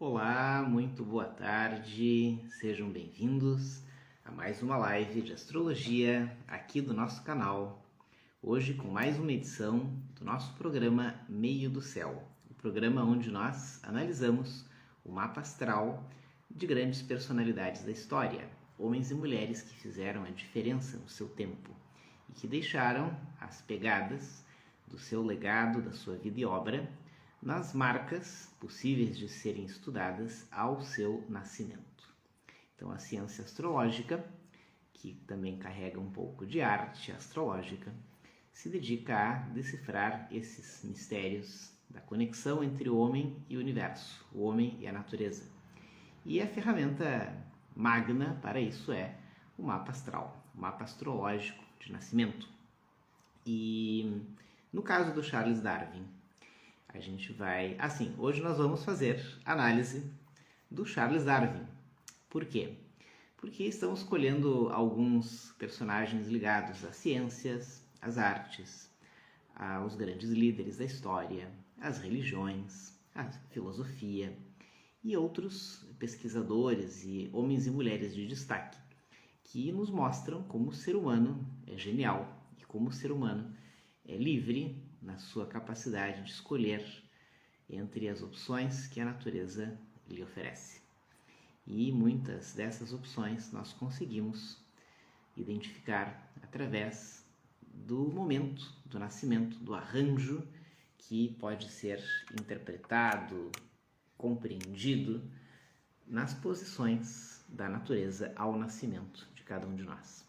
Olá, muito boa tarde, sejam bem-vindos a mais uma live de astrologia aqui do nosso canal. Hoje com mais uma edição do nosso programa Meio do Céu, o programa onde nós analisamos o mapa astral de grandes personalidades da história, homens e mulheres que fizeram a diferença no seu tempo e que deixaram as pegadas do seu legado, da sua vida e obra nas marcas possíveis de serem estudadas ao seu nascimento. Então, a ciência astrológica, que também carrega um pouco de arte astrológica, se dedica a decifrar esses mistérios da conexão entre o homem e o universo, o homem e a natureza. E a ferramenta magna para isso é o mapa astral, o mapa astrológico de nascimento. E no caso do Charles Darwin, a gente vai... hoje nós vamos fazer análise do Charles Darwin. Por quê? Porque estamos escolhendo alguns personagens ligados às ciências, às artes, aos grandes líderes da história, às religiões, à filosofia e outros pesquisadores e homens e mulheres de destaque que nos mostram como o ser humano é genial e como o ser humano é livre na sua capacidade de escolher entre as opções que a natureza lhe oferece. E muitas dessas opções nós conseguimos identificar através do momento do nascimento, do arranjo que pode ser interpretado, compreendido nas posições da natureza ao nascimento de cada um de nós.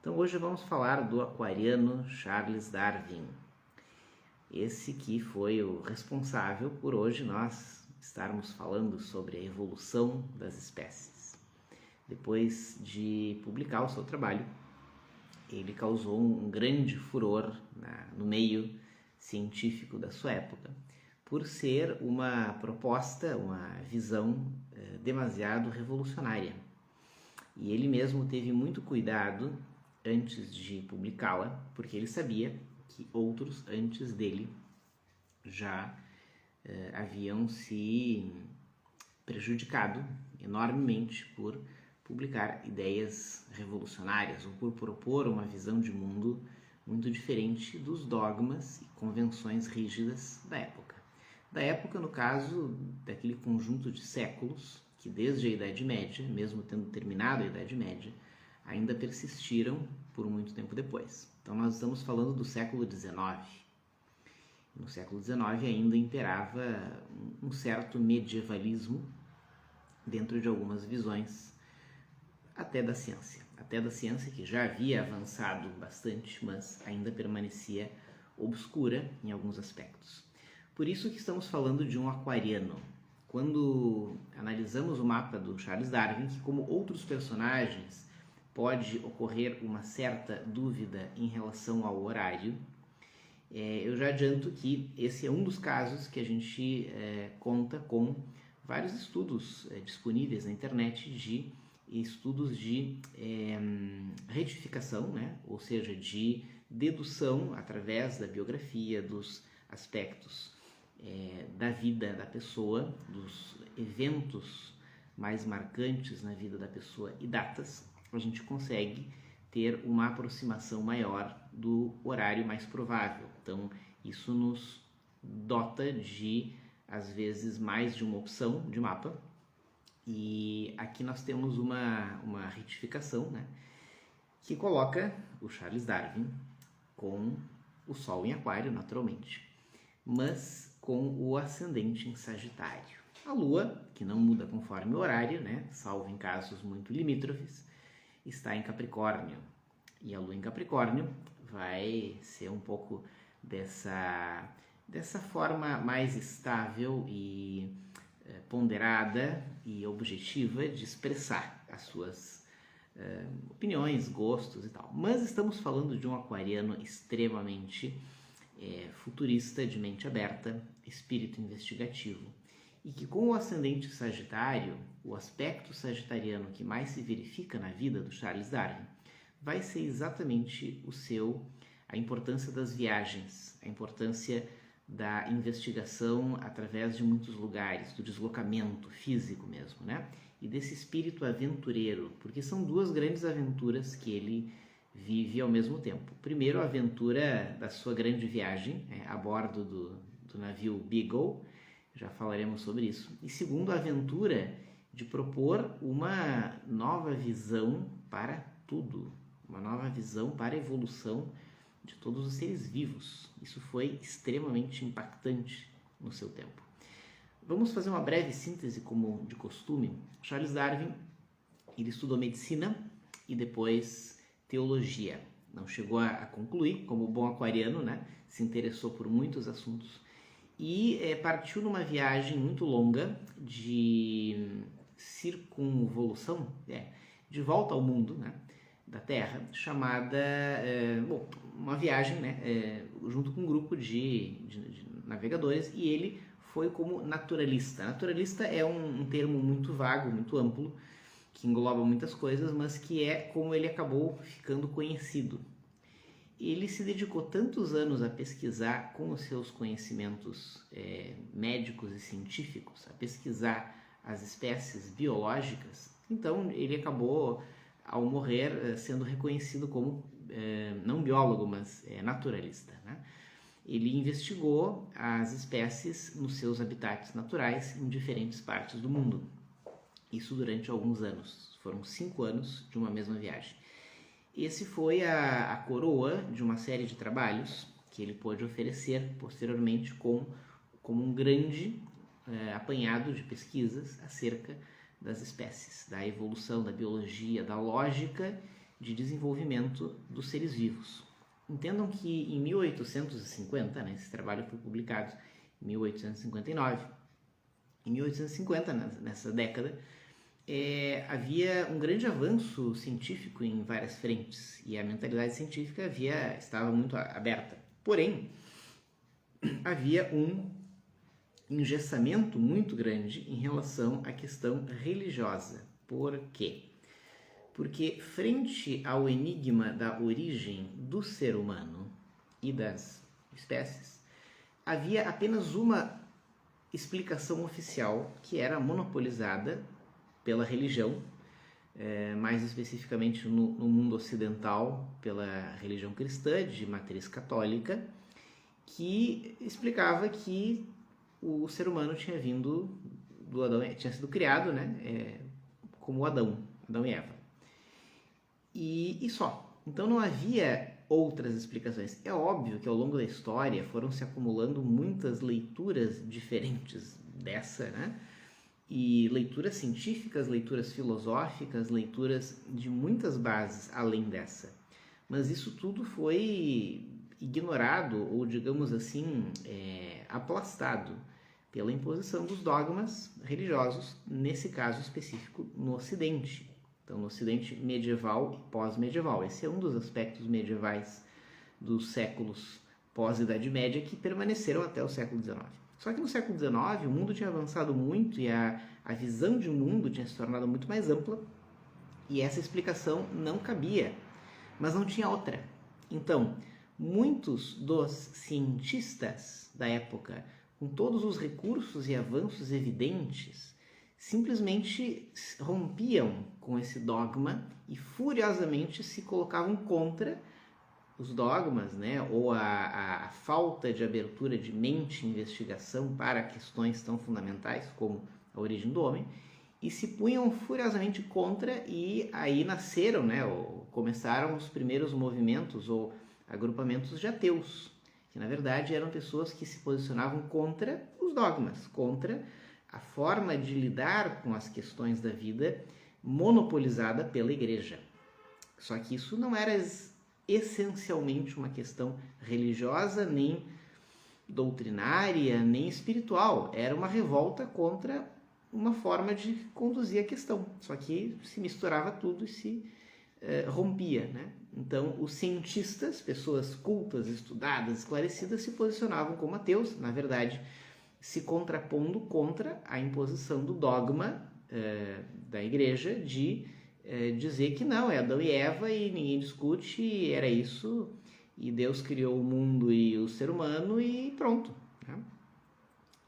Então hoje vamos falar do aquariano Charles Darwin. Esse que foi o responsável por hoje nós estarmos falando sobre a evolução das espécies. Depois de publicar o seu trabalho, ele causou um grande furor no meio científico da sua época, por ser uma proposta, uma visão demasiado revolucionária. E ele mesmo teve muito cuidado antes de publicá-la, porque ele sabia que outros antes dele já haviam se prejudicado enormemente por publicar ideias revolucionárias ou por propor uma visão de mundo muito diferente dos dogmas e convenções rígidas da época. Da época, no caso, daquele conjunto de séculos que desde a Idade Média, mesmo tendo terminado a Idade Média, ainda persistiram por muito tempo depois. Então nós estamos falando do século XIX. No século XIX ainda imperava um certo medievalismo dentro de algumas visões até da ciência que já havia avançado bastante, mas ainda permanecia obscura em alguns aspectos. Por isso que estamos falando de um aquariano. Quando analisamos o mapa do Charles Darwin, que como outros personagens pode ocorrer uma certa dúvida em relação ao horário, eu já adianto que esse é um dos casos que a gente conta com vários estudos disponíveis na internet de estudos de retificação, né? Ou seja, de dedução através da biografia, dos aspectos da vida da pessoa, dos eventos mais marcantes na vida da pessoa e datas, a gente consegue ter uma aproximação maior do horário mais provável. Então, isso nos dota de, às vezes, mais de uma opção de mapa. E aqui nós temos uma retificação, né, que coloca o Charles Darwin com o Sol em Aquário, naturalmente, mas com o ascendente em Sagitário. A Lua, que não muda conforme o horário, né, salvo em casos muito limítrofes, está em Capricórnio. E a Lua em Capricórnio vai ser um pouco dessa forma mais estável e ponderada e objetiva de expressar as suas opiniões, gostos e tal. Mas estamos falando de um aquariano extremamente futurista, de mente aberta, espírito investigativo, e que com o ascendente Sagitário, o aspecto sagitariano que mais se verifica na vida do Charles Darwin vai ser exatamente a importância das viagens, a importância da investigação através de muitos lugares, do deslocamento físico mesmo, né? E desse espírito aventureiro, porque são duas grandes aventuras que ele vive ao mesmo tempo. Primeiro, a aventura da sua grande viagem a bordo do navio Beagle, já falaremos sobre isso. E segundo, a aventura de propor uma nova visão para tudo, uma nova visão para a evolução de todos os seres vivos. Isso foi extremamente impactante no seu tempo. Vamos fazer uma breve síntese, como de costume. Charles Darwin, ele estudou medicina e depois teologia. Não chegou a concluir, como bom aquariano, né? Se interessou por muitos assuntos e partiu numa viagem muito longa de circunvolução, de volta ao mundo, né? Da Terra, chamada, uma viagem, né, junto com um grupo de navegadores, e ele foi como naturalista. Naturalista é um termo muito vago, muito amplo, que engloba muitas coisas, mas que é como ele acabou ficando conhecido. Ele se dedicou tantos anos a pesquisar com os seus conhecimentos médicos e científicos, a pesquisar as espécies biológicas, então ele acabou, ao morrer, sendo reconhecido como, não biólogo, mas naturalista, né? Ele investigou as espécies nos seus habitats naturais em diferentes partes do mundo. Isso durante alguns anos. Foram 5 anos de uma mesma viagem. Esse foi a coroa de uma série de trabalhos que ele pôde oferecer posteriormente como um grande apanhado de pesquisas acerca das espécies, da evolução, da biologia, da lógica de desenvolvimento dos seres vivos. Entendam que em 1850, né, esse trabalho foi publicado em 1859, em 1850, nessa década, havia um grande avanço científico em várias frentes e a mentalidade científica estava muito aberta. Porém, havia um engessamento muito grande em relação à questão religiosa. Por quê? Porque frente ao enigma da origem do ser humano e das espécies, havia apenas uma explicação oficial que era monopolizada pela religião, mais especificamente no mundo ocidental, pela religião cristã de matriz católica, que explicava que o ser humano tinha vindo do Adão, tinha sido criado, né, como Adão e Eva. E só. Então não havia outras explicações. É óbvio que ao longo da história foram se acumulando muitas leituras diferentes dessa, né? E leituras científicas, leituras filosóficas, leituras de muitas bases além dessa. Mas isso tudo foi ignorado, ou digamos assim, aplastado pela imposição dos dogmas religiosos, nesse caso específico no Ocidente. Então, no Ocidente medieval e pós-medieval. Esse é um dos aspectos medievais dos séculos pós-Idade Média que permaneceram até o século XIX. Só que no século XIX o mundo tinha avançado muito e a visão de mundo tinha se tornado muito mais ampla e essa explicação não cabia, mas não tinha outra. Então, muitos dos cientistas da época, com todos os recursos e avanços evidentes, simplesmente rompiam com esse dogma e furiosamente se colocavam contra os dogmas, né, ou a falta de abertura de mente e investigação para questões tão fundamentais como a origem do homem, e se punham furiosamente contra, e aí nasceram, né, ou começaram os primeiros movimentos ou agrupamentos de ateus, que na verdade eram pessoas que se posicionavam contra os dogmas, contra a forma de lidar com as questões da vida monopolizada pela igreja. Só que isso não era essencialmente uma questão religiosa, nem doutrinária, nem espiritual. Era uma revolta contra uma forma de conduzir a questão. Só que se misturava tudo e se rompia, né? Então, os cientistas, pessoas cultas, estudadas, esclarecidas, se posicionavam como ateus, na verdade, se contrapondo contra a imposição do dogma da igreja de dizer que não, é Adão e Eva e ninguém discute, era isso, e Deus criou o mundo e o ser humano e pronto.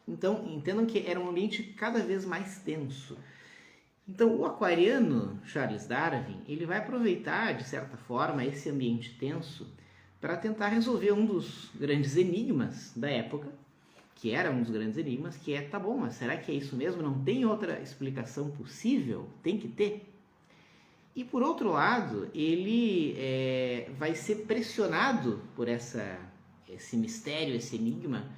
Então, entendam que era um ambiente cada vez mais tenso. Então, o aquariano, Charles Darwin, ele vai aproveitar, de certa forma, esse ambiente tenso para tentar resolver um dos grandes enigmas da época, que era um dos grandes enigmas, que é, tá bom, mas será que é isso mesmo? Não tem outra explicação possível? Tem que ter? E, por outro lado, ele vai ser pressionado por esse mistério, esse enigma,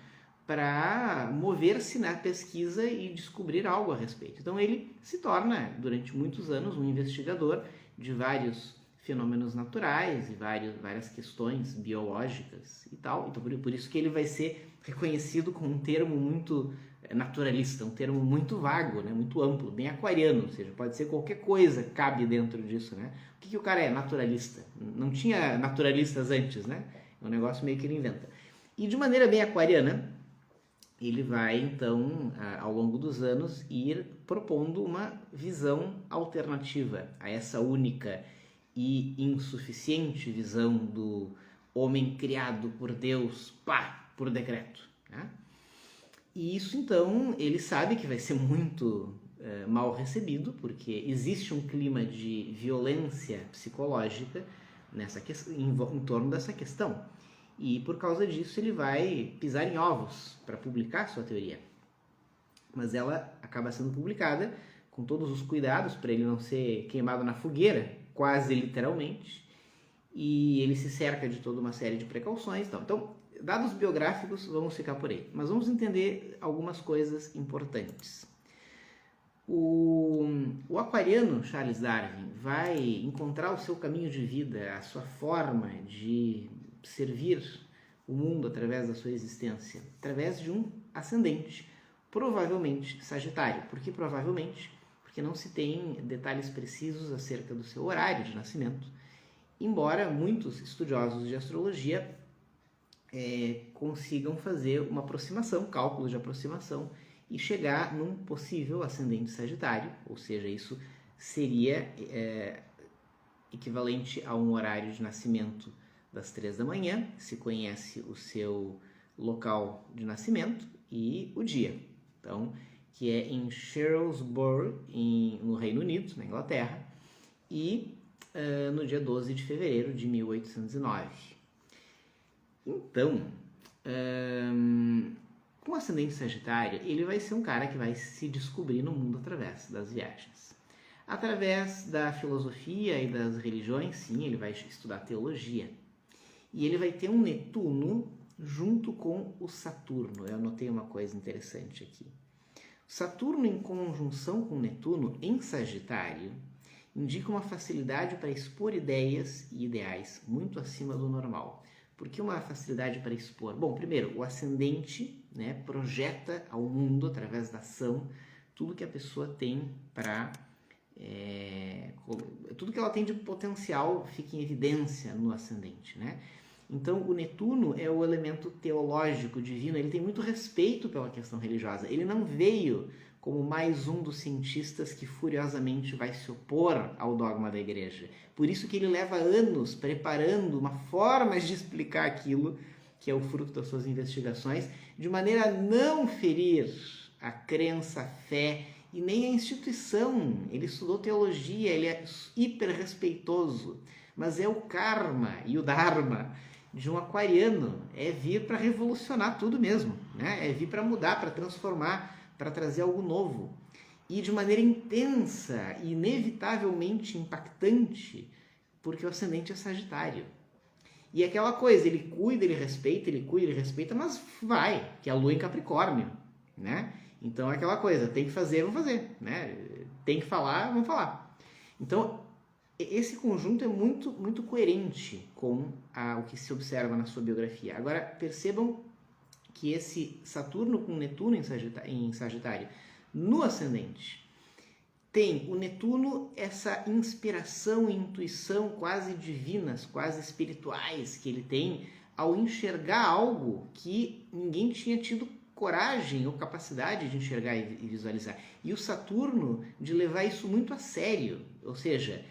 para mover-se na pesquisa e descobrir algo a respeito. Então ele se torna, durante muitos anos, um investigador de vários fenômenos naturais e várias questões biológicas e tal. Então por isso que ele vai ser reconhecido com um termo muito naturalista, um termo muito vago, né? Muito amplo, bem aquariano, ou seja, pode ser qualquer coisa que cabe dentro disso, né? O que o cara é? Naturalista. Não tinha naturalistas antes, né? É um negócio meio que ele inventa. E de maneira bem aquariana, ele vai, então, ao longo dos anos, ir propondo uma visão alternativa a essa única e insuficiente visão do homem criado por Deus, por decreto, né? E isso, então, ele sabe que vai ser muito mal recebido, porque existe um clima de violência psicológica em torno dessa questão. E por causa disso ele vai pisar em ovos para publicar sua teoria. Mas ela acaba sendo publicada com todos os cuidados para ele não ser queimado na fogueira, quase literalmente. E ele se cerca de toda uma série de precauções. Então, dados biográficos vamos ficar por aí. Mas vamos entender algumas coisas importantes. O aquariano Charles Darwin vai encontrar o seu caminho de vida, a sua forma de servir o mundo através da sua existência, através de um ascendente, provavelmente Sagitário. Por que provavelmente? Porque não se tem detalhes precisos acerca do seu horário de nascimento, embora muitos estudiosos de astrologia consigam fazer uma aproximação, cálculos de aproximação, e chegar num possível ascendente Sagitário, ou seja, isso seria equivalente a um horário de nascimento das 3 da manhã, se conhece o seu local de nascimento e o dia. Então, que é em Shrewsbury, no Reino Unido, na Inglaterra, e no dia 12 de fevereiro de 1809. Então, com o ascendente Sagitário, ele vai ser um cara que vai se descobrir no mundo através das viagens. Através da filosofia e das religiões, sim, ele vai estudar teologia. E ele vai ter um Netuno junto com o Saturno. Eu anotei uma coisa interessante aqui. Saturno em conjunção com Netuno em Sagitário indica uma facilidade para expor ideias e ideais muito acima do normal. Por que uma facilidade para expor? Bom, primeiro, o ascendente, né, projeta ao mundo, através da ação, tudo que a pessoa tem para... tudo que ela tem de potencial fica em evidência no ascendente, né? Então, o Netuno é o elemento teológico, divino, ele tem muito respeito pela questão religiosa. Ele não veio como mais um dos cientistas que furiosamente vai se opor ao dogma da igreja. Por isso que ele leva anos preparando uma forma de explicar aquilo que é o fruto das suas investigações, de maneira a não ferir a crença, a fé e nem a instituição. Ele estudou teologia, ele é hiper respeitoso, mas é o karma e o dharma de um aquariano, é vir para revolucionar tudo mesmo, né? É vir para mudar, para transformar, para trazer algo novo. E de maneira intensa e inevitavelmente impactante, porque o ascendente é Sagitário. E é aquela coisa, ele cuida, ele respeita, mas vai, que é a lua em Capricórnio, né? Então é aquela coisa, tem que fazer, vamos fazer, né? Tem que falar, vamos falar. Então, esse conjunto é muito, muito coerente com o que se observa na sua biografia. Agora, percebam que esse Saturno com Netuno em Sagitário, no ascendente, tem o Netuno, essa inspiração e intuição quase divinas, quase espirituais que ele tem ao enxergar algo que ninguém tinha tido coragem ou capacidade de enxergar e visualizar. E o Saturno de levar isso muito a sério, ou seja,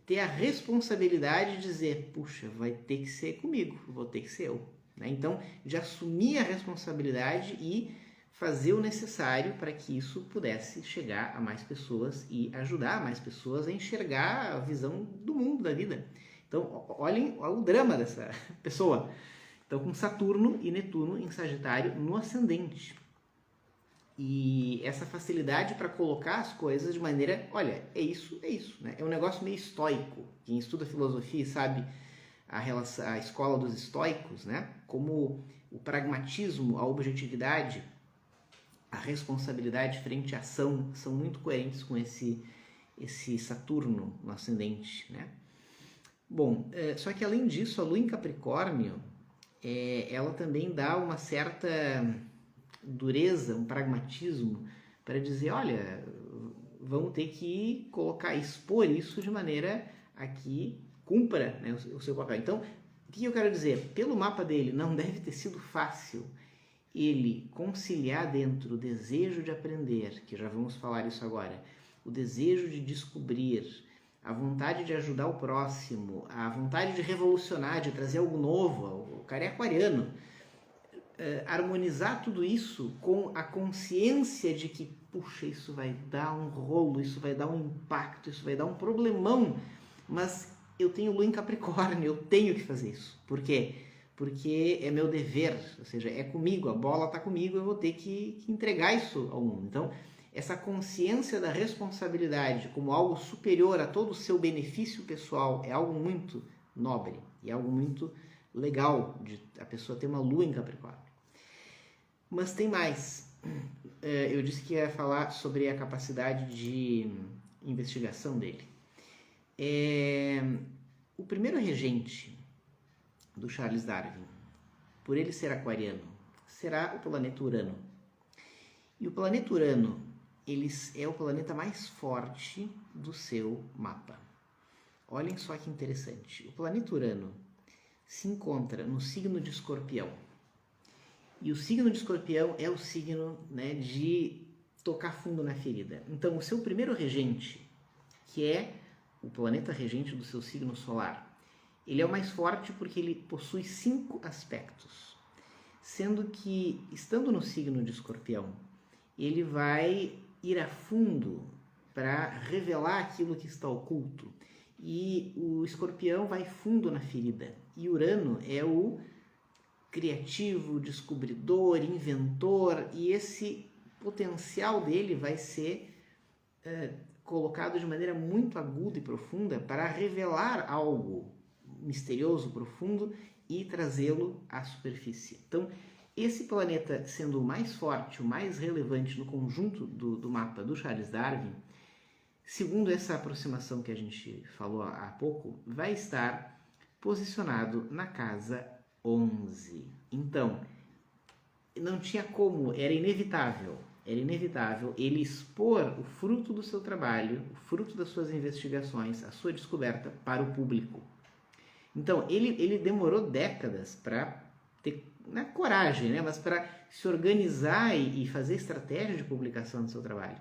ter a responsabilidade de dizer, puxa, vai ter que ser comigo, vou ter que ser eu. Né? Então, de assumir a responsabilidade e fazer o necessário para que isso pudesse chegar a mais pessoas e ajudar mais pessoas a enxergar a visão do mundo, da vida. Então, olhem o drama dessa pessoa. Então, com Saturno e Netuno em Sagitário no ascendente. E essa facilidade para colocar as coisas de maneira, olha, é isso, né? É um negócio meio estoico. Quem estuda filosofia sabe a escola dos estoicos, né? Como o pragmatismo, a objetividade, a responsabilidade frente à ação são muito coerentes com esse Saturno no ascendente, né? Bom, só que além disso, a Lua em Capricórnio, ela também dá uma certa dureza, um pragmatismo para dizer, olha, vamos ter que expor isso de maneira a que cumpra, né, o seu papel. Então, o que eu quero dizer? Pelo mapa dele, não deve ter sido fácil ele conciliar dentro o desejo de aprender, que já vamos falar isso agora, o desejo de descobrir, a vontade de ajudar o próximo, a vontade de revolucionar, de trazer algo novo. O cara é aquariano. Harmonizar tudo isso com a consciência de que, puxa, isso vai dar um rolo, isso vai dar um impacto, isso vai dar um problemão, mas eu tenho Lua em Capricórnio, eu tenho que fazer isso. Por quê? Porque é meu dever, ou seja, é comigo, a bola está comigo, eu vou ter que entregar isso ao mundo. Então, essa consciência da responsabilidade como algo superior a todo o seu benefício pessoal é algo muito nobre e algo muito legal de a pessoa ter uma Lua em Capricórnio. Mas tem mais. Eu disse que ia falar sobre a capacidade de investigação dele. O primeiro regente do Charles Darwin, por ele ser aquariano, será o planeta Urano. E o planeta Urano, ele é o planeta mais forte do seu mapa. Olhem só que interessante. O planeta Urano se encontra no signo de Escorpião. E o signo de Escorpião é o signo, né, de tocar fundo na ferida. Então, o seu primeiro regente, que é o planeta regente do seu signo solar, ele é o mais forte porque ele possui 5 aspectos. Sendo que, estando no signo de Escorpião, ele vai ir a fundo para revelar aquilo que está oculto. E o Escorpião vai fundo na ferida. E Urano é o criativo, descobridor, inventor, e esse potencial dele vai ser colocado de maneira muito aguda e profunda para revelar algo misterioso, profundo e trazê-lo à superfície. Então, esse planeta sendo o mais forte, o mais relevante no conjunto do mapa do Charles Darwin, segundo essa aproximação que a gente falou há pouco, vai estar posicionado na casa 11. Então, não tinha como, era inevitável ele expor o fruto do seu trabalho, o fruto das suas investigações, a sua descoberta para o público. Então, ele demorou décadas para ter, não é coragem, né, mas para se organizar e fazer estratégia de publicação do seu trabalho.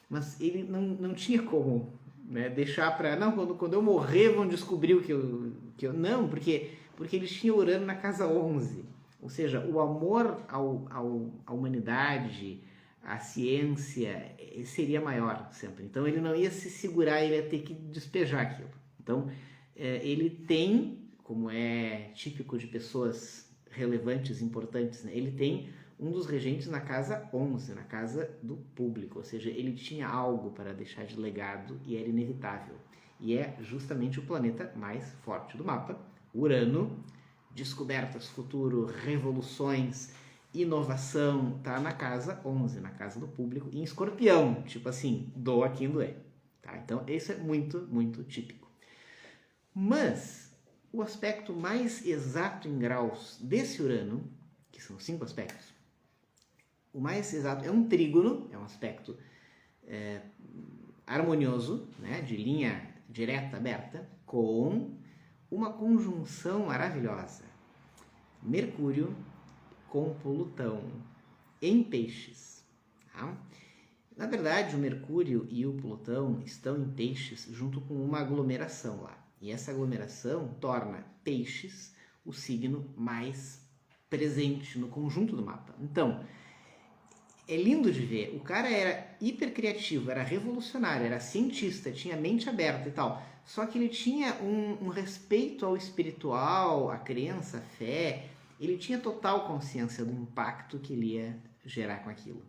Mas ele não tinha como, né, deixar para... Não, quando eu morrer vão descobrir o que eu... Não, porque eles tinham Urano na casa 11. Ou seja, o amor à humanidade, à ciência, seria maior sempre. Então, ele não ia se segurar, ele ia ter que despejar aquilo. Então, ele tem, como é típico de pessoas relevantes, importantes, né, ele tem um dos regentes na casa 11, na casa do público. Ou seja, ele tinha algo para deixar de legado e era inevitável. E é justamente o planeta mais forte do mapa. Urano, descobertas, futuro, revoluções, inovação, tá na casa 11, na casa do público, em Escorpião, tipo assim, doa quem doer, tá? Então, isso é muito, muito típico. Mas, o aspecto mais exato em graus desse Urano, que são 5 aspectos, o mais exato é um trígono, é um aspecto harmonioso, né, de linha direta, aberta, com uma conjunção maravilhosa. Mercúrio com Plutão em Peixes. Tá? Na verdade, o Mercúrio e o Plutão estão em Peixes junto com uma aglomeração lá. E essa aglomeração torna Peixes o signo mais presente no conjunto do mapa. Então, é lindo de ver. O cara era hiper criativo, era revolucionário, era cientista, tinha mente aberta e tal. Só que ele tinha um respeito ao espiritual, à crença, à fé. Ele tinha total consciência do impacto que ele ia gerar com aquilo.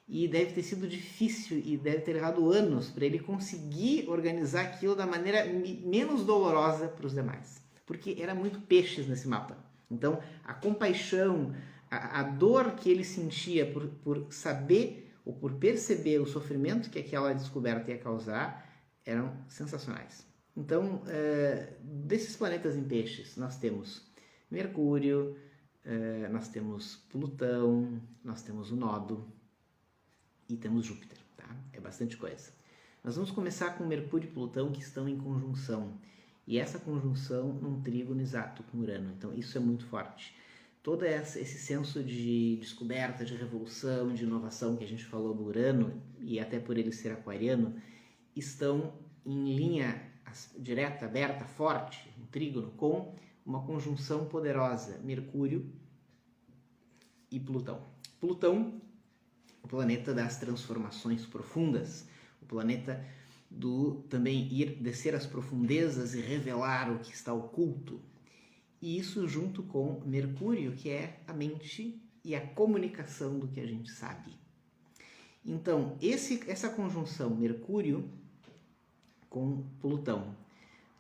E deve ter sido difícil e deve ter levado anos para ele conseguir organizar aquilo da maneira menos dolorosa para os demais. Porque era muito peixes nesse mapa. Então, a compaixão, a dor que ele sentia por saber ou por perceber o sofrimento que aquela descoberta ia causar eram sensacionais. Então, desses planetas em peixes, nós temos Mercúrio, nós temos Plutão, nós temos o Nodo e temos Júpiter, tá? É bastante coisa. Nós vamos começar com Mercúrio e Plutão, que estão em conjunção. E essa conjunção num trígono exato com Urano. Então, isso é muito forte. Todo esse senso de descoberta, de revolução, de inovação que a gente falou do Urano, e até por ele ser aquariano, estão em linha direta, aberta, forte, um trígono, com uma conjunção poderosa, Mercúrio e Plutão. Plutão, o planeta das transformações profundas, o planeta do também descer às profundezas e revelar o que está oculto. E isso junto com Mercúrio, que é a mente e a comunicação do que a gente sabe. Então, essa conjunção Mercúrio com Plutão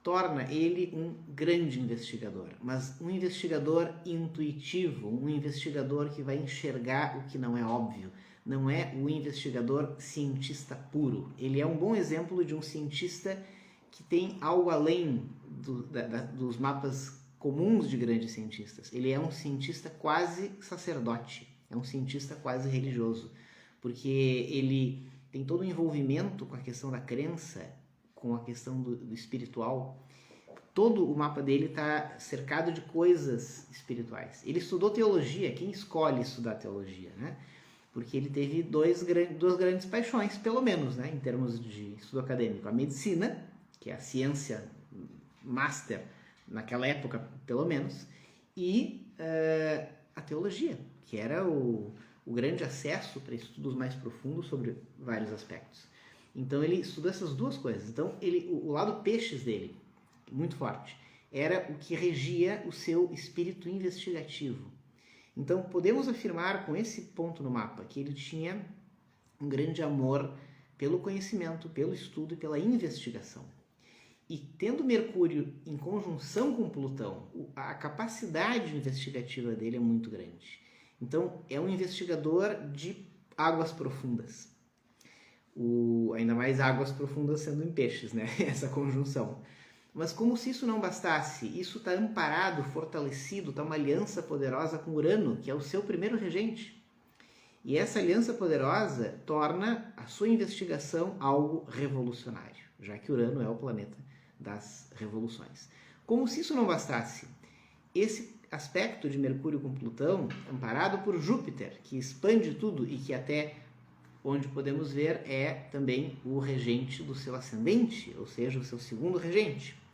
torna ele um grande investigador, mas um investigador intuitivo, um investigador que vai enxergar o que não é óbvio. Não é o investigador cientista puro. Ele é um bom exemplo de um cientista que tem algo além dos mapas comuns de grandes cientistas. Ele é um cientista quase sacerdote, é um cientista quase religioso, porque ele tem todo o envolvimento com a questão da crença, com a questão do espiritual. Todo o mapa dele está cercado de coisas espirituais. Ele estudou teologia. Quem escolhe estudar teologia, né? Porque ele teve duas grandes paixões, pelo menos, né, em termos de estudo acadêmico. A medicina, que é a ciência master naquela época, pelo menos, e a teologia, que era o grande acesso para estudos mais profundos sobre vários aspectos. Então ele estuda essas duas coisas. Então o lado peixes dele, muito forte, era o que regia o seu espírito investigativo. Então, podemos afirmar com esse ponto no mapa que ele tinha um grande amor pelo conhecimento, pelo estudo e pela investigação. E tendo Mercúrio em conjunção com Plutão, a capacidade investigativa dele é muito grande. Então, é um investigador de águas profundas. Ainda mais águas profundas sendo em peixes, né? Essa conjunção. Mas como se isso não bastasse, isso está amparado, fortalecido, está uma aliança poderosa com Urano, que é o seu primeiro regente. E essa aliança poderosa torna a sua investigação algo revolucionário, já que Urano é o planeta das revoluções. Como se isso não bastasse, esse aspecto de Mercúrio com Plutão, amparado por Júpiter, que expande tudo e que até onde podemos ver é também o regente do seu ascendente, ou seja, o seu segundo regente.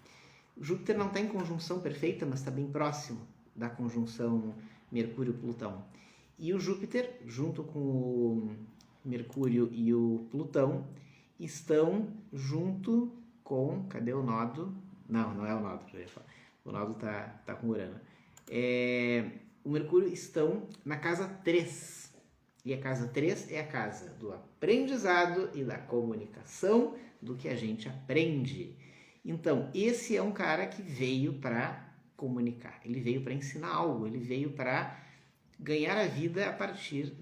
Júpiter não está em conjunção perfeita, mas está bem próximo da conjunção Mercúrio-Plutão. E o Júpiter, junto com o Mercúrio e o Plutão, estão junto com... Cadê o Nodo? Não é o Nodo. O Nodo está com Urano. O Mercúrio estão na casa 3. E a casa 3 é a casa do aprendizado e da comunicação do que a gente aprende. Então, esse é um cara que veio para comunicar, ele veio para ensinar algo, ele veio para ganhar a vida a partir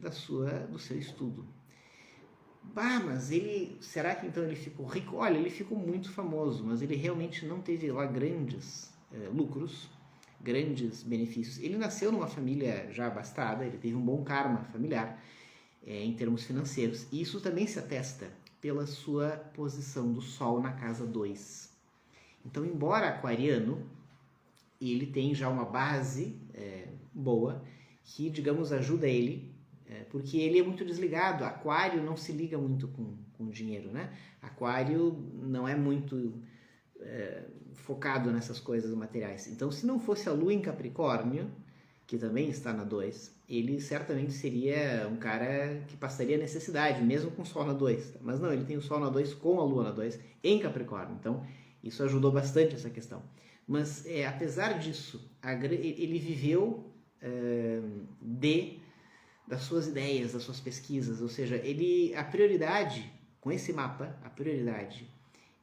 do seu estudo. Mas será que então ele ficou rico? Olha, ele ficou muito famoso, mas ele realmente não teve lá grandes lucros, grandes benefícios. Ele nasceu numa família já abastada, ele teve um bom karma familiar em termos financeiros, e isso também se atesta pela sua posição do Sol na casa 2. Então, embora aquariano, ele tem já uma base boa que, digamos, ajuda ele, porque ele é muito desligado. Aquário não se liga muito com dinheiro, né? Aquário não é muito focado nessas coisas materiais. Então, se não fosse a Lua em Capricórnio, que também está na 2, ele certamente seria um cara que passaria necessidade, mesmo com o Sol na 2. Mas não, ele tem o Sol na 2 com a Lua na 2 em Capricórnio. Então, isso ajudou bastante essa questão. Mas, apesar disso, ele viveu das suas ideias, das suas pesquisas. Ou seja, a prioridade, com esse mapa, a prioridade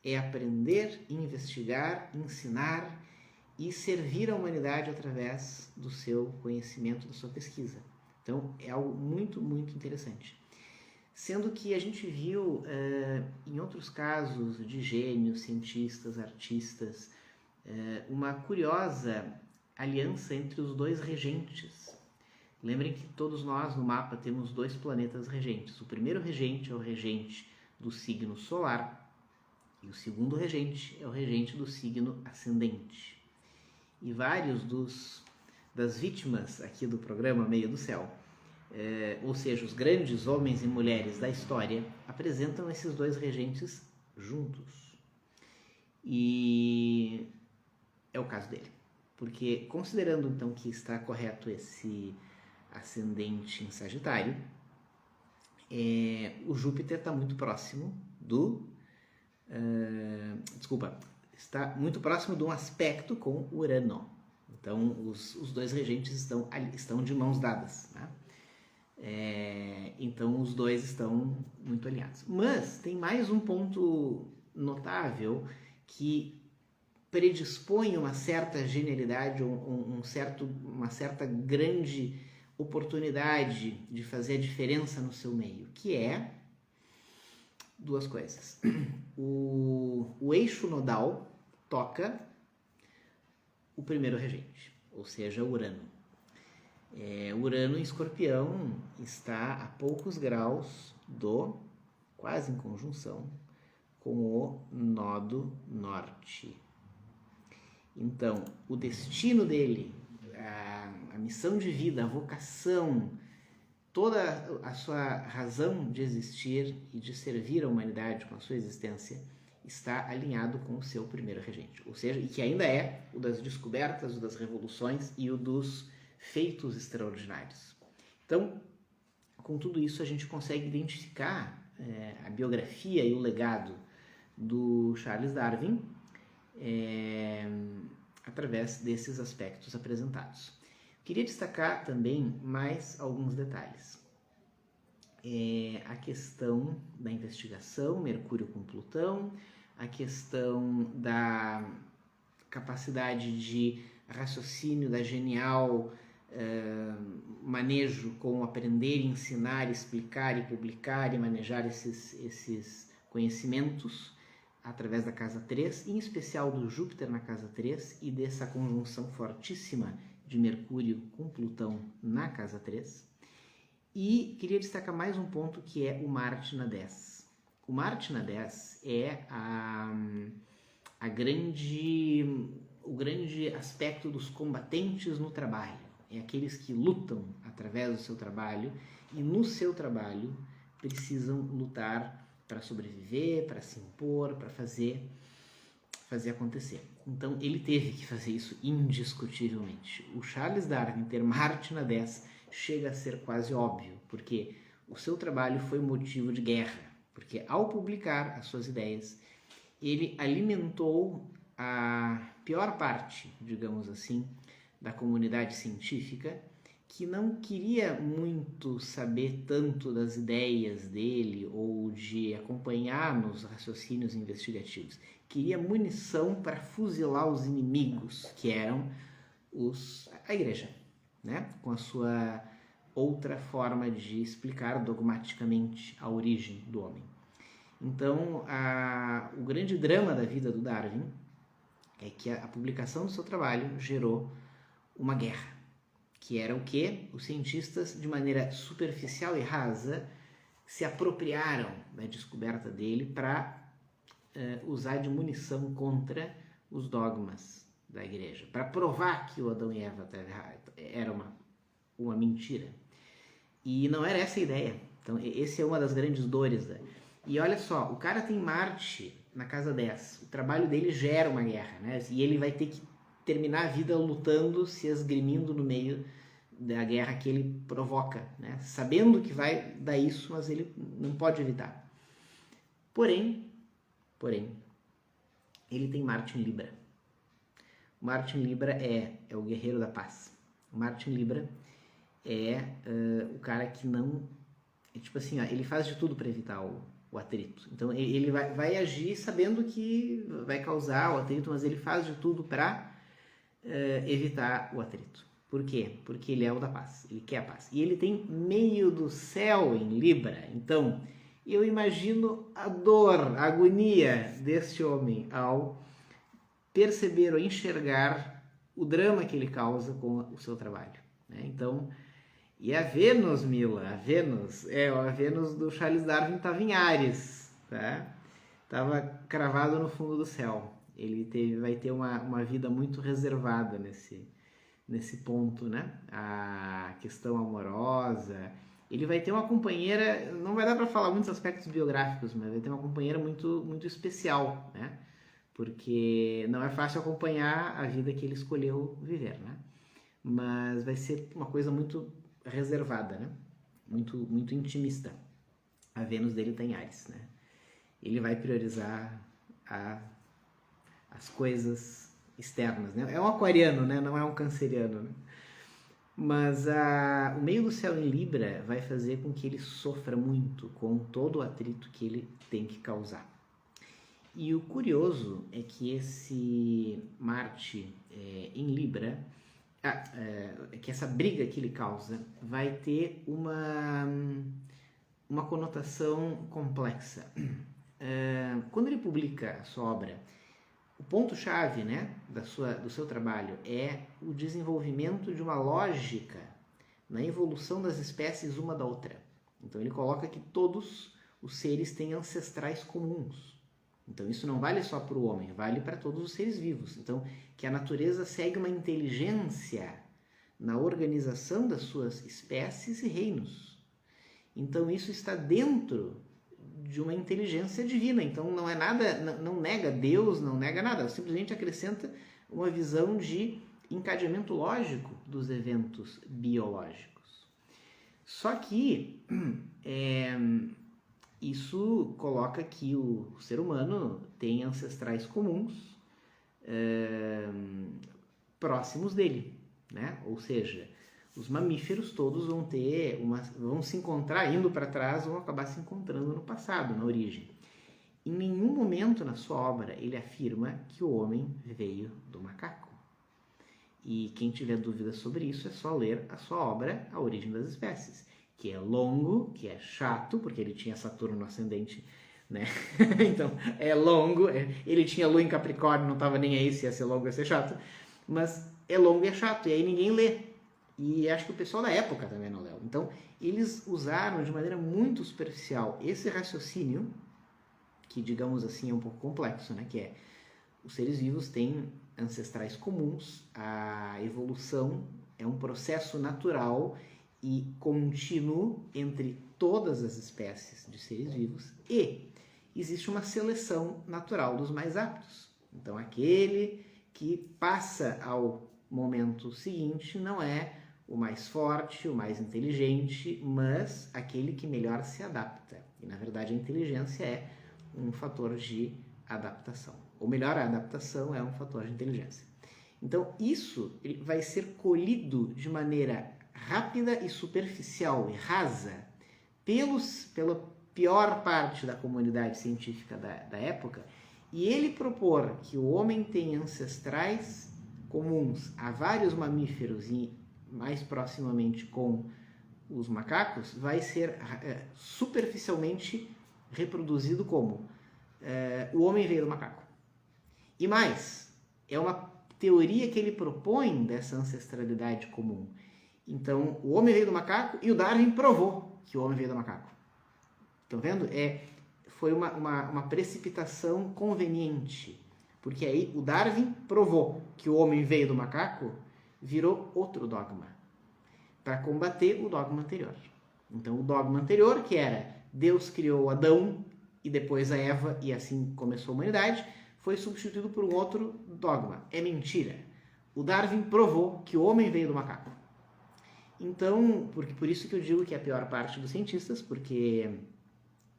é aprender, investigar, ensinar e servir a humanidade através do seu conhecimento, da sua pesquisa. Então, é algo muito, muito interessante. Sendo que a gente viu, em outros casos de gênios, cientistas, artistas, uma curiosa aliança entre os dois regentes. Lembrem que todos nós no mapa temos 2 planetas regentes. O primeiro regente é o regente do signo solar e o segundo regente é o regente do signo ascendente. E vários das vítimas aqui do programa Meio do Céu, ou seja, os grandes homens e mulheres da história, apresentam esses 2 regentes juntos. E é o caso dele. Porque, considerando então que está correto esse ascendente em Sagitário, o Júpiter está muito próximo está muito próximo de um aspecto com Urano. Então, os 2 regentes estão de mãos dadas, né? Então, os 2 estão muito alinhados. Mas tem mais um ponto notável que predispõe uma certa genialidade, uma certa grande oportunidade de fazer a diferença no seu meio, que é 2 coisas. O eixo nodal toca o primeiro regente, ou seja, Urano. Urano em Escorpião está a poucos graus quase em conjunção com o nodo norte. Então, o destino dele, a missão de vida, a vocação, toda a sua razão de existir e de servir a humanidade com a sua existência está alinhado com o seu primeiro regente. Ou seja, e que ainda é o das descobertas, o das revoluções e o dos feitos extraordinários. Então, com tudo isso, a gente consegue identificar a biografia e o legado do Charles Darwin através desses aspectos apresentados. Queria destacar também mais alguns detalhes. A questão da investigação, Mercúrio com Plutão, a questão da capacidade de raciocínio, da genial manejo com aprender, ensinar, explicar e publicar e manejar esses conhecimentos através da casa 3, em especial do Júpiter na casa 3 e dessa conjunção fortíssima de Mercúrio com Plutão na casa 3. E queria destacar mais um ponto que é o Marte na 10. O Marte na 10 é o grande aspecto dos combatentes no trabalho. É aqueles que lutam através do seu trabalho e no seu trabalho precisam lutar para sobreviver, para se impor, para fazer acontecer. Então, ele teve que fazer isso indiscutivelmente. O Charles Darwin ter Marte na 10 chega a ser quase óbvio, porque o seu trabalho foi motivo de guerra, porque ao publicar as suas ideias, ele alimentou a pior parte, digamos assim, da comunidade científica, que não queria muito saber tanto das ideias dele ou de acompanhar nos raciocínios investigativos. Queria munição para fuzilar os inimigos, que eram a igreja, né? Com a sua outra forma de explicar dogmaticamente a origem do homem. Então, o grande drama da vida do Darwin é que a publicação do seu trabalho gerou uma guerra, que era o que os cientistas, de maneira superficial e rasa, se apropriaram da descoberta dele para usar de munição contra os dogmas da igreja, para provar que o Adão e Eva era uma mentira. E não era essa a ideia. Então, essa é uma das grandes dores. E olha só, o cara tem Marte na casa 10. O trabalho dele gera uma guerra, né? E ele vai ter que terminar a vida lutando, se esgrimindo no meio da guerra que ele provoca, né? Sabendo que vai dar isso, mas ele não pode evitar. Porém, ele tem Marte em Libra. O Marte em Libra é o guerreiro da paz. O Marte em Libra é o cara que não... tipo assim, ó, ele faz de tudo para evitar o atrito. Então, ele vai agir sabendo que vai causar o atrito, mas ele faz de tudo para evitar o atrito. Por quê? Porque ele é o da paz, ele quer a paz. E ele tem meio do céu em Libra. Então, eu imagino a dor, a agonia deste homem ao perceber ou enxergar o drama que ele causa com o seu trabalho, né? Então, e a Vênus, Mila, a Vênus do Charles Darwin estava em Áries, tá? Estava cravado no fundo do céu. Ele vai ter uma vida muito reservada nesse ponto, né? A questão amorosa. Ele vai ter uma companheira, não vai dar para falar muitos aspectos biográficos, mas vai ter uma companheira muito, muito especial, né? Porque não é fácil acompanhar a vida que ele escolheu viver, né? Mas vai ser uma coisa muito reservada, né? Muito, muito intimista. A Vênus dele está em Áries, né? Ele vai priorizar as coisas externas, né? É um aquariano, né? Não é um canceriano, né? Mas o meio do céu em Libra vai fazer com que ele sofra muito com todo o atrito que ele tem que causar. E o curioso é que esse Marte em Libra, que essa briga que ele causa vai ter uma conotação complexa. Quando ele publica a sua obra, o ponto-chave, né, do seu trabalho é o desenvolvimento de uma lógica na evolução das espécies uma da outra. Então ele coloca que todos os seres têm ancestrais comuns. Então isso não vale só para o homem, vale para todos os seres vivos. Então que a natureza segue uma inteligência na organização das suas espécies e reinos. Então isso está dentro de uma inteligência divina. Então não é nada, não nega Deus, não nega nada, simplesmente acrescenta uma visão de encadeamento lógico dos eventos biológicos. Só que isso coloca que o ser humano tem ancestrais comuns próximos dele, né? Ou seja, os mamíferos todos vão se encontrar, indo para trás, vão acabar se encontrando no passado, na origem. Em nenhum momento na sua obra ele afirma que o homem veio do macaco. E quem tiver dúvidas sobre isso é só ler a sua obra A Origem das Espécies, que é longo, que é chato, porque ele tinha Saturno no ascendente, né? Então, é longo, ele tinha Lua em Capricórnio, não estava nem aí se ia ser longo ou ia ser chato, mas é longo e é chato, e aí ninguém lê. E acho que o pessoal da época também não leu. Então, eles usaram de maneira muito superficial esse raciocínio, que, digamos assim, é um pouco complexo, né? Que é, os seres vivos têm ancestrais comuns, a evolução é um processo natural e contínuo entre todas as espécies de seres vivos e existe uma seleção natural dos mais aptos. Então, aquele que passa ao momento seguinte não é o mais forte, o mais inteligente, mas aquele que melhor se adapta. E, na verdade, a inteligência é um fator de adaptação. Ou melhor, a adaptação é um fator de inteligência. Então, isso vai ser colhido de maneira rápida e superficial e rasa pela pior parte da comunidade científica da época, e ele propor que o homem tem ancestrais comuns a vários mamíferos e mais proximamente com os macacos, vai ser superficialmente reproduzido como o homem veio do macaco. E mais, é uma teoria que ele propõe dessa ancestralidade comum. Então, o homem veio do macaco e o Darwin provou que o homem veio do macaco. Estão vendo? Foi uma precipitação conveniente, porque aí o Darwin provou que o homem veio do macaco, virou outro dogma, para combater o dogma anterior. Então, o dogma anterior, que era Deus criou Adão e depois a Eva, e assim começou a humanidade, foi substituído por um outro dogma. É mentira. O Darwin provou que o homem veio do macaco. Então, por isso que eu digo que é a pior parte dos cientistas, porque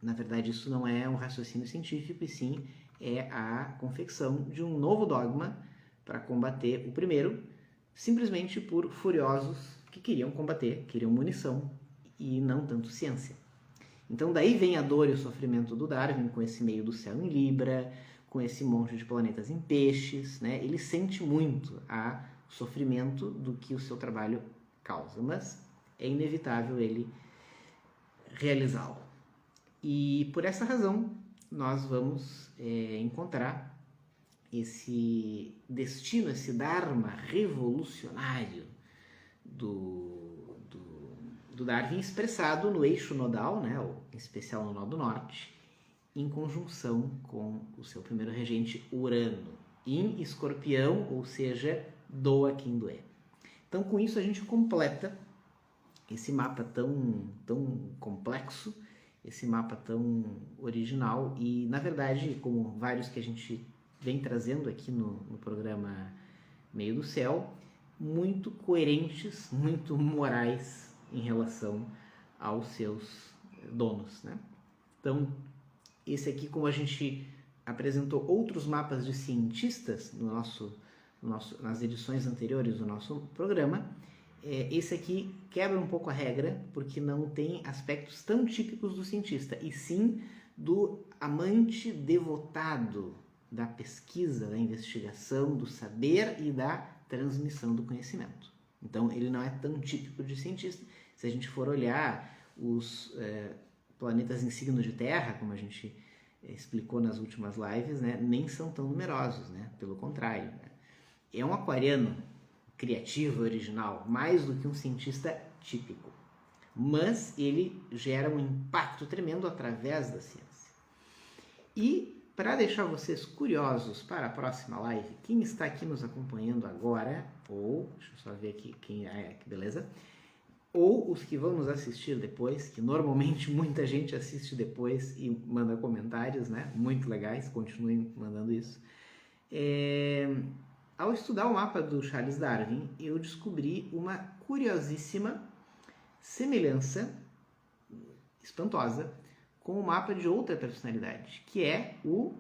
na verdade isso não é um raciocínio científico, e sim é a confecção de um novo dogma para combater o primeiro, simplesmente por furiosos que queriam combater, queriam munição e não tanto ciência. Então daí vem a dor e o sofrimento do Darwin com esse meio do céu em Libra, com esse monte de planetas em peixes, né? Ele sente muito o sofrimento do que o seu trabalho causa, mas é inevitável ele realizá-lo. E por essa razão nós vamos encontrar esse destino, esse Dharma revolucionário do Darwin expressado no eixo nodal, né, em especial no nó do norte, em conjunção com o seu primeiro regente Urano, em Escorpião, ou seja, doa quem doer. Então, com isso, a gente completa esse mapa tão complexo, esse mapa tão original e, na verdade, como vários que a gente vem trazendo aqui no programa Meio do Céu, muito coerentes, muito morais em relação aos seus donos, né? Então, esse aqui, como a gente apresentou outros mapas de cientistas nas edições anteriores do nosso programa, esse aqui quebra um pouco a regra, porque não tem aspectos tão típicos do cientista, e sim do amante devotado da pesquisa, da investigação, do saber e da transmissão do conhecimento. Então, ele não é tão típico de cientista. Se a gente for olhar os planetas em signo de Terra, como a gente explicou nas últimas lives, né, nem são tão numerosos, né? Pelo contrário, né? É um aquariano criativo, original, mais do que um cientista típico. Mas ele gera um impacto tremendo através da ciência. E para deixar vocês curiosos para a próxima live, quem está aqui nos acompanhando agora, ou, deixa eu só ver aqui quem é, que beleza, ou os que vão nos assistir depois, que normalmente muita gente assiste depois e manda comentários, né? Muito legais, continuem mandando isso. Ao estudar o mapa do Charles Darwin, eu descobri uma curiosíssima semelhança espantosa com o mapa de outra personalidade, que é o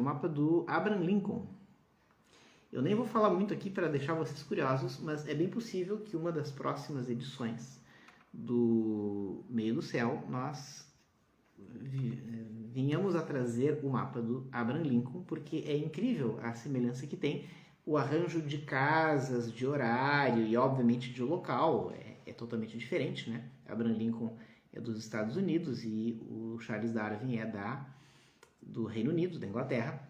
mapa do Abraham Lincoln. Eu nem vou falar muito aqui para deixar vocês curiosos, mas é bem possível que uma das próximas edições do Meio do Céu nós venhamos a trazer o mapa do Abraham Lincoln, porque é incrível a semelhança que tem, o arranjo de casas, de horário e obviamente de local é totalmente diferente, né? Abraham Lincoln é dos Estados Unidos e o Charles Darwin é do Reino Unido, da Inglaterra.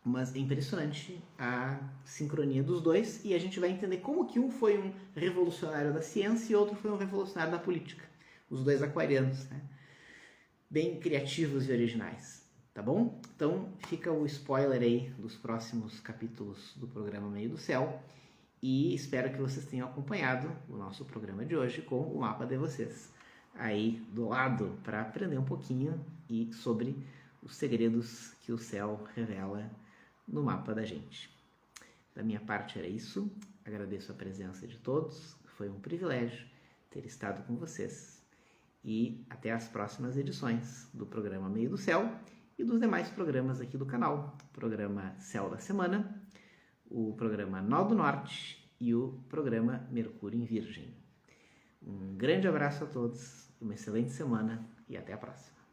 Mas é impressionante a sincronia dos dois, e a gente vai entender como que um foi um revolucionário da ciência e outro foi um revolucionário da política. Os dois aquarianos, né? Bem criativos e originais, tá bom? Então fica o spoiler aí dos próximos capítulos do programa Meio do Céu, e espero que vocês tenham acompanhado o nosso programa de hoje com o mapa de vocês aí do lado, para aprender um pouquinho e sobre os segredos que o céu revela no mapa da gente. Da minha parte era isso. Agradeço a presença de todos. Foi um privilégio ter estado com vocês. E até as próximas edições do programa Meio do Céu e dos demais programas aqui do canal. O programa Céu da Semana, o programa Nó do Norte e o programa Mercúrio em Virgem. Um grande abraço a todos, uma excelente semana e até a próxima.